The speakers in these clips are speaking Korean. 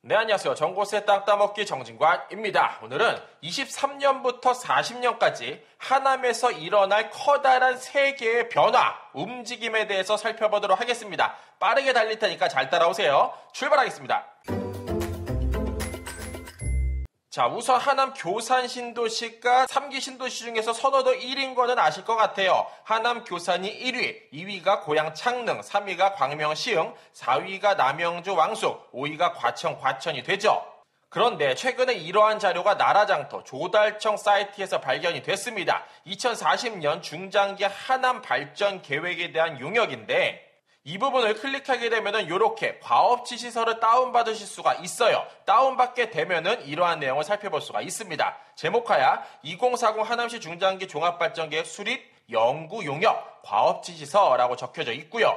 네, 안녕하세요. 전곳의 땅 따먹기 정진관입니다. 오늘은 23년부터 40년까지 하남에서 일어날 커다란 세계의 변화, 움직임에 대해서 살펴보도록 하겠습니다. 빠르게 달릴 테니까 잘 따라오세요. 출발하겠습니다. 자, 우선 하남 교산 신도시가 3기 신도시 중에서 선호도 1위인 거는 아실 것 같아요. 하남 교산이 1위, 2위가 고양 창릉, 3위가 광명 시흥, 4위가 남영주 왕숙, 5위가 과천 과천이 되죠. 그런데 최근에 이러한 자료가 나라장터 조달청 사이트에서 발견이 됐습니다. 2040년 중장기 하남 발전 계획에 대한 용역인데 이 부분을 클릭하게 되면은 이렇게 과업지시서를 다운받으실 수가 있어요. 다운받게 되면은 이러한 내용을 살펴볼 수가 있습니다. 제목하야 2040 하남시 중장기 종합발전계획 수립 연구 용역 과업지시서라고 적혀져 있고요.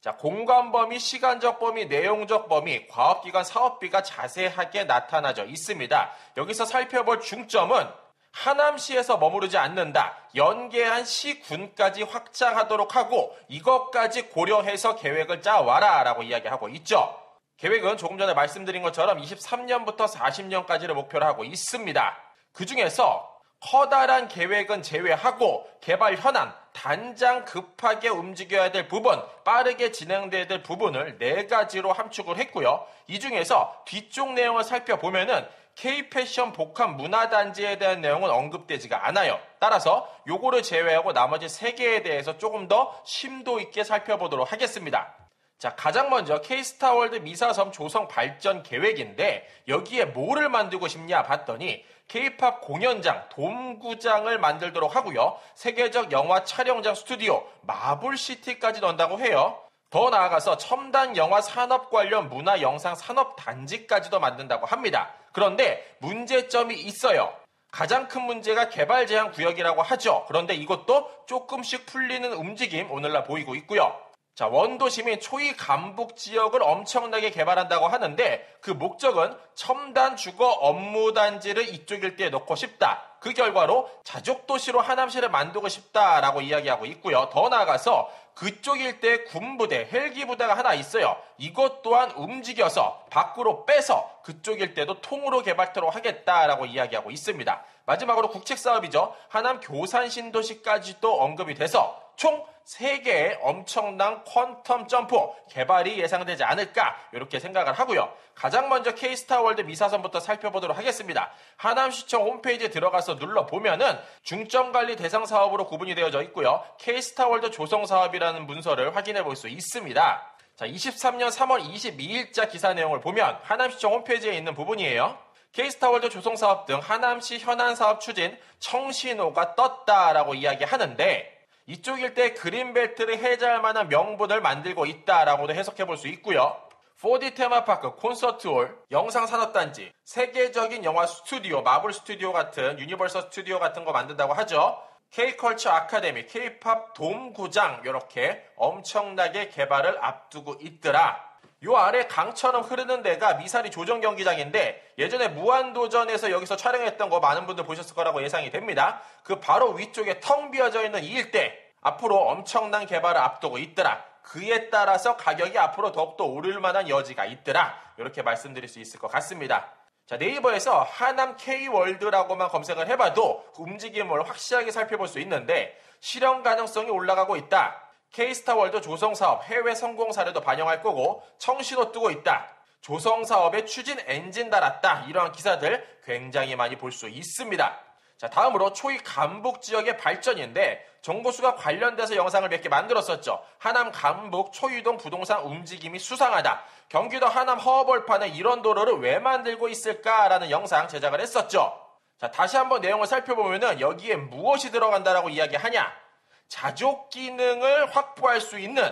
자, 공간 범위, 시간적 범위, 내용적 범위, 과업기간, 사업비가 자세하게 나타나져 있습니다. 여기서 살펴볼 중점은 하남시에서 머무르지 않는다. 연계한 시군까지 확장하도록 하고 이것까지 고려해서 계획을 짜와라 라고 이야기하고 있죠. 계획은 조금 전에 말씀드린 것처럼 23년부터 40년까지를 목표로 하고 있습니다. 그 중에서 커다란 계획은 제외하고 개발 현안, 단장 급하게 움직여야 될 부분, 빠르게 진행돼야 될 부분을 4가지로 함축을 했고요. 이 중에서 뒤쪽 내용을 살펴보면은 K-패션 복합 문화단지에 대한 내용은 언급되지가 않아요. 따라서 요거를 제외하고 나머지 3개에 대해서 조금 더 심도 있게 살펴보도록 하겠습니다. 자, 가장 먼저 K-스타월드 미사섬 조성 발전 계획인데 여기에 뭐를 만들고 싶냐 봤더니 K-팝 공연장, 돔구장을 만들도록 하고요. 세계적 영화 촬영장 스튜디오, 마블시티까지 넣는다고 해요. 더 나아가서 첨단 영화 산업 관련 문화 영상 산업 단지까지도 만든다고 합니다. 그런데 문제점이 있어요. 가장 큰 문제가 개발 제한 구역이라고 하죠. 그런데 이것도 조금씩 풀리는 움직임 오늘날 보이고 있고요. 자, 원도심인 초이 감북 지역을 엄청나게 개발한다고 하는데 그 목적은 첨단 주거 업무 단지를 이쪽 일대에 넣고 싶다. 그 결과로 자족도시로 하남시를 만들고 싶다라고 이야기하고 있고요. 더 나아가서 그쪽 일대에 군부대, 헬기부대가 하나 있어요. 이것 또한 움직여서 밖으로 빼서 그쪽 일대도 통으로 개발토록 하겠다라고 이야기하고 있습니다. 마지막으로 국책사업이죠. 하남 교산 신도시까지도 언급이 돼서 총 3개의 엄청난 퀀텀 점프 개발이 예상되지 않을까 이렇게 생각을 하고요. 가장 먼저 K-스타월드 미사선부터 살펴보도록 하겠습니다. 하남시청 홈페이지에 들어가서 눌러보면은 중점관리 대상 사업으로 구분이 되어져 있고요. K-스타월드 조성사업이라는 문서를 확인해 볼 수 있습니다. 자, 23년 3월 22일자 기사 내용을 보면 하남시청 홈페이지에 있는 부분이에요. K-스타월드 조성사업 등 하남시 현안사업 추진 청신호가 떴다라고 이야기하는데 이쪽 일대 그린벨트를 해제할 만한 명분을 만들고 있다라고도 해석해 볼 수 있고요. 4D 테마파크, 콘서트홀, 영상산업단지, 세계적인 영화 스튜디오, 마블 스튜디오 같은 유니버설 스튜디오 같은 거 만든다고 하죠. K-컬처 아카데미, K-팝 돔구장 이렇게 엄청나게 개발을 앞두고 있더라. 요 아래 강처럼 흐르는 데가 미사리 조정 경기장인데 예전에 무한도전에서 여기서 촬영했던 거 많은 분들 보셨을 거라고 예상이 됩니다. 그 바로 위쪽에 텅 비어져 있는 이 일대 앞으로 엄청난 개발을 앞두고 있더라. 그에 따라서 가격이 앞으로 더욱더 오를 만한 여지가 있더라. 이렇게 말씀드릴 수 있을 것 같습니다. 자, 네이버에서 하남 K월드라고만 검색을 해봐도 움직임을 확실하게 살펴볼 수 있는데 실현 가능성이 올라가고 있다. K-스타월드 조성사업 해외 성공 사례도 반영할 거고 청신호 뜨고 있다. 조성사업에 추진 엔진 달았다. 이러한 기사들 굉장히 많이 볼 수 있습니다. 자, 다음으로 초이 감북 지역의 발전인데 정보수가 관련돼서 영상을 몇 개 만들었었죠. 하남 감북 초이동 부동산 움직임이 수상하다. 경기도 하남 허벌판에 이런 도로를 왜 만들고 있을까라는 영상 제작을 했었죠. 자, 다시 한번 내용을 살펴보면은 여기에 무엇이 들어간다라고 이야기하냐? 자족 기능을 확보할 수 있는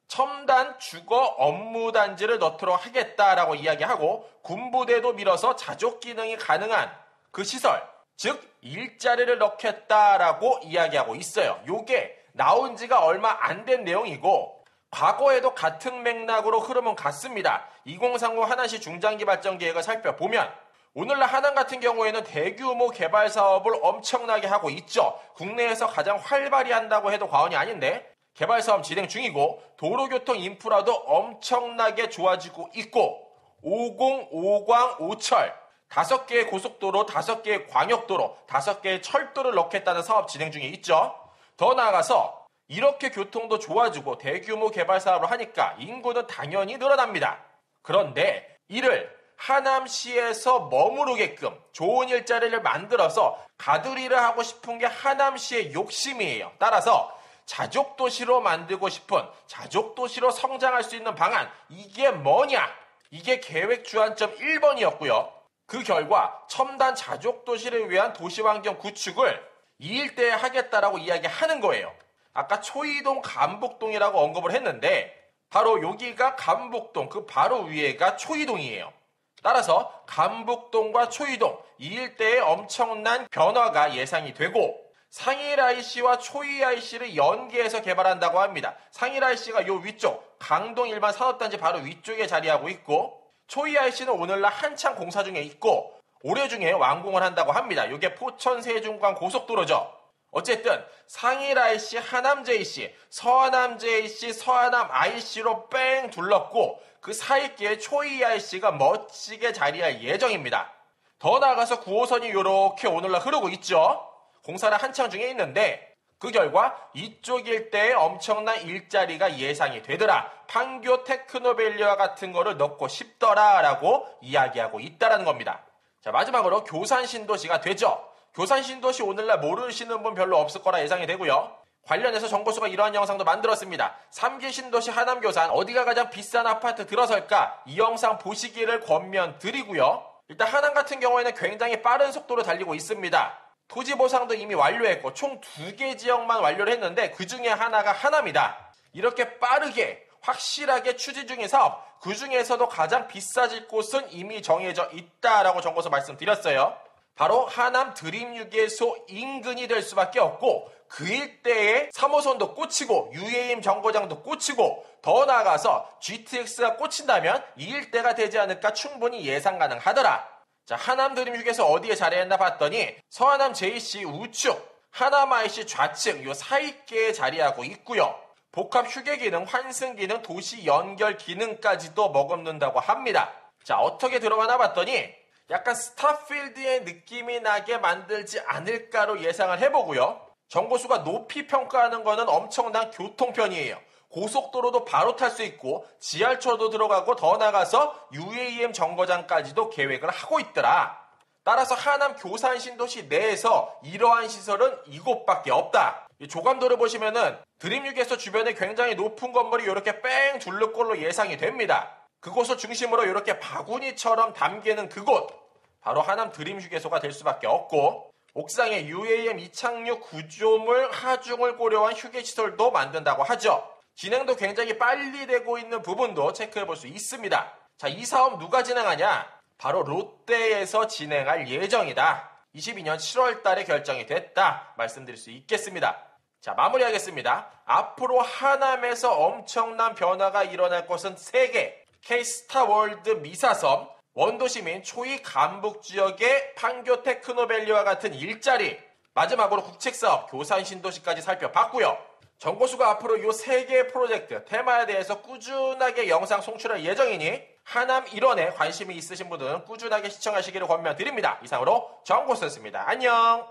첨단 주거 업무 단지를 넣도록 하겠다라고 이야기하고 군부대도 밀어서 자족 기능이 가능한 그 시설, 즉 일자리를 넣겠다라고 이야기하고 있어요. 요게 나온 지가 얼마 안 된 내용이고 과거에도 같은 맥락으로 흐름은 같습니다. 2030 하남시 중장기 발전 계획을 살펴보면 오늘날 하남 같은 경우에는 대규모 개발 사업을 엄청나게 하고 있죠. 국내에서 가장 활발히 한다고 해도 과언이 아닌데 개발 사업 진행 중이고 도로교통 인프라도 엄청나게 좋아지고 있고 오공, 오광, 오철 5개의 고속도로, 5개의 광역도로, 5개의 철도를 넣겠다는 사업 진행 중에 있죠. 더 나아가서 이렇게 교통도 좋아지고 대규모 개발 사업을 하니까 인구는 당연히 늘어납니다. 그런데 이를 하남시에서 머무르게끔 좋은 일자리를 만들어서 가두리를 하고 싶은 게 하남시의 욕심이에요. 따라서 자족도시로 만들고 싶은, 자족도시로 성장할 수 있는 방안, 이게 뭐냐? 이게 계획 주안점 1번이었고요. 그 결과 첨단 자족도시를 위한 도시환경 구축을 이 일대에 하겠다라고 이야기하는 거예요. 아까 초이동, 감북동이라고 언급을 했는데 바로 여기가 감북동, 그 바로 위에가 초이동이에요. 따라서 감북동과 초이동, 이 일대에 엄청난 변화가 예상이 되고 상일 IC와 초이 IC를 연계해서 개발한다고 합니다. 상일 IC가 요 위쪽, 강동 일반 산업단지 바로 위쪽에 자리하고 있고 초이 IC는 오늘날 한창 공사 중에 있고 올해 중에 완공을 한다고 합니다. 이게 포천 세종간 고속도로죠. 어쨌든 상일 IC, 하남 JC, 서하남 JC, 서하남 IC로 뺑 둘렀고 그 사이에 초이 IC가 멋지게 자리할 예정입니다. 더 나아가서 9호선이 이렇게 오늘날 흐르고 있죠. 공사를 한창 중에 있는데 그 결과 이쪽 일대에 엄청난 일자리가 예상이 되더라. 판교 테크노밸리와 같은 거를 넣고 싶더라라고 이야기하고 있다는 겁니다. 자, 마지막으로 교산 신도시가 되죠. 교산 신도시 오늘날 모르시는 분 별로 없을 거라 예상이 되고요. 관련해서 정보수가 이러한 영상도 만들었습니다. 3기 신도시 하남 교산 어디가 가장 비싼 아파트 들어설까? 이 영상 보시기를 권면드리고요. 일단 하남 같은 경우에는 굉장히 빠른 속도로 달리고 있습니다. 토지 보상도 이미 완료했고 총 2개 지역만 완료를 했는데 그 중에 하나가 하남이다. 이렇게 빠르게 확실하게 추진 중인 사업, 그 중에서도 가장 비싸질 곳은 이미 정해져 있다라고 정보서 말씀드렸어요. 바로 하남 드림유계소 인근이 될 수밖에 없고 그 일대에 3호선도 꽂히고 UAM 정거장도 꽂히고 더 나아가서 GTX가 꽂힌다면 이 일대가 되지 않을까 충분히 예상 가능하더라. 자, 하남 드림휴게소 어디에 자리했나 봤더니 서하남 JC 우측, 하남 IC 좌측 요 사이께에 자리하고 있고요. 복합 휴게 기능, 환승 기능, 도시 연결 기능까지도 머금는다고 합니다. 자, 어떻게 들어가나 봤더니 약간 스타필드의 느낌이 나게 만들지 않을까로 예상을 해보고요. 정보수가 높이 평가하는 거는 엄청난 교통편이에요. 고속도로도 바로 탈 수 있고 지하철도 들어가고 더 나가서 UAM 정거장까지도 계획을 하고 있더라. 따라서 하남 교산 신도시 내에서 이러한 시설은 이곳밖에 없다. 이 조감도를 보시면은 드림유계소 주변에 굉장히 높은 건물이 이렇게 뺑 둘러 꼴로 예상이 됩니다. 그곳을 중심으로 이렇게 바구니처럼 담기는 그곳, 바로 하남 드림휴게소가 될 수밖에 없고 옥상에 UAM 이착륙 구조물 하중을 고려한 휴게시설도 만든다고 하죠. 진행도 굉장히 빨리 되고 있는 부분도 체크해 볼 수 있습니다. 자, 이 사업 누가 진행하냐? 바로 롯데에서 진행할 예정이다. 22년 7월 달에 결정이 됐다. 말씀드릴 수 있겠습니다. 자, 마무리하겠습니다. 앞으로 하남에서 엄청난 변화가 일어날 곳은 3개. K스타월드 미사섬, 원도시민 초이 감북 지역의 판교 테크노밸리와 같은 일자리, 마지막으로 국책사업 교산 신도시까지 살펴봤고요. 정보수가 앞으로 이 3개의 프로젝트 테마에 대해서 꾸준하게 영상 송출할 예정이니 하남 일원에 관심이 있으신 분들은 꾸준하게 시청하시기를 권면드립니다. 이상으로 정보수였습니다. 안녕.